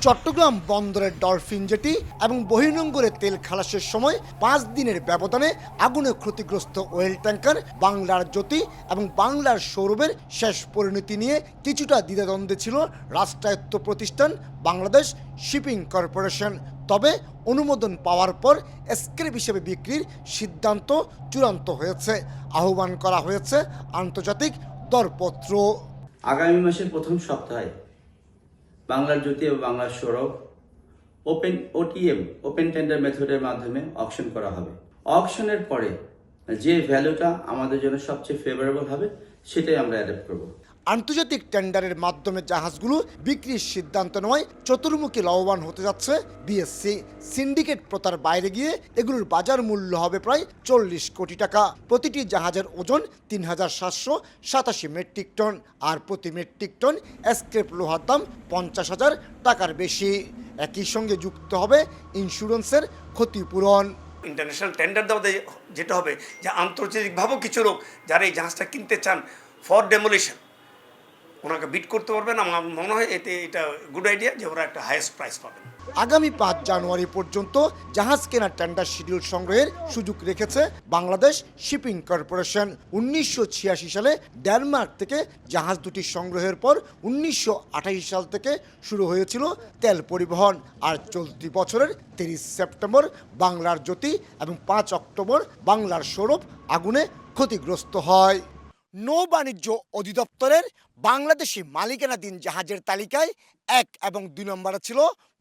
চট্টগ্রাম বন্দরের dolphin jetty এবং বহির্নোঙরে তেল খালাসের সময় 5 দিনের ব্যবধানে আগুনে ক্ষতিগ্রস্ত ওয়েল ট্যাঙ্কার বাংলার জ্যোতি এবং বাংলার সৌরভের শেষ পরিণতি নিয়ে কিছুটা দ্বিধাদ্বন্দ্বে ছিল রাষ্ট্রায়ত্ত প্রতিষ্ঠান বাংলাদেশ শিপিং কর্পোরেশন। তবে অনুমোদন পাওয়ার পর স্ক্র্যাপ হিসেবে বিক্রির সিদ্ধান্ত চূড়ান্ত হয়েছে। আহ্বান করা হয়েছে আন্তর্জাতিক দরপত্র। আগামী মাসের প্রথম সপ্তাহে বাংলার জ্যোতি এবং বাংলার সৌরভ ওপেন টেন্ডার মেথডের মাধ্যমে অকশন করা হবে। অকশনের পরে যে ভ্যালুটা আমাদের জন্য সবচেয়ে ফেভারেবল হবে সেটাই আমরা অ্যাডাপ্ট করব। আন্তর্জাতিক টেন্ডারের মাধ্যমে জাহাজগুলো বিক্রির সিদ্ধান্ত নেওয়ায় চতুর্মুখী লাভবান হতে যাচ্ছে বিএসসি। সিন্ডিকেট প্রথার বাইরে গিয়ে এগুলোর বাজার মূল্য হবে প্রায় 40 কোটি টাকা। প্রতিটি জাহাজের ওজন 3787 মেট্রিক টন, আর প্রতি মেট্রিক টন স্ক্র্যাপ লোহার দাম 50,000 টাকার বেশি। একই সঙ্গে যুক্ত হবে ইন্স্যুরেন্সের ক্ষতিপূরণ। ইন্টারন্যাশনাল টেন্ডার দেওয়াতে যেটা হবে যে আন্তর্জাতিকভাবেও কিছু লোক যারা এই জাহাজটা কিনতে চান ফর ডেমোলিশন ওনাকে বিট করতে পারবেন। আমার মনে হয় এটা গুড আইডিয়া যে ওরা একটা হাইয়েস্ট প্রাইস পাবেন। আগামী 5 জানুয়ারি পর্যন্ত জাহাজ কেনার টেন্ডার শিডিউল সংগ্রহের সুযোগ রেখেছে বাংলাদেশ শিপিং কর্পোরেশন। 1986 সালে ডেনমার্ক থেকে জাহাজ দুটি সংগ্রহের পর 1928 সাল থেকে শুরু হয়েছিল তেল পরিবহন। আর চলতি বছরের 30 সেপ্টেম্বর বাংলার জ্যোতি এবং 5 অক্টোবর বাংলার সৌরভ আগুনে ক্ষতিগ্রস্ত হয়। নৌ বাণিজ্য অধিদপ্তরের বাংলাদেশি মালিকানাধীন জাহাজের তালিকায় 1 এবং 2 নম্বরে ছিল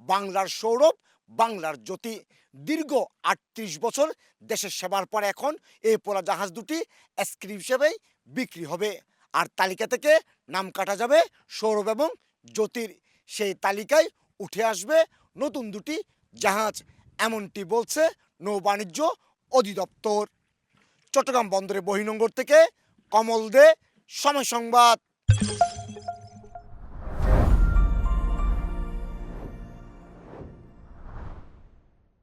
বাংলার সৌরভ, বাংলার জ্যোতি। দীর্ঘ 38 বছর দেশের সেবার পর এখন এই পোড়া জাহাজ দুটি স্ক্র্যাপ হিসেবেই বিক্রি হবে। আর তালিকা থেকে নাম কাটা যাবে সৌরভ এবং জ্যোতির। সেই তালিকায় উঠে আসবে নতুন দুটি জাহাজ, এমনটি বলছে নৌ বাণিজ্য অধিদপ্তর। চট্টগ্রাম বন্দরে বহির্নোঙর থেকে কমল দে, সময় সংবাদ।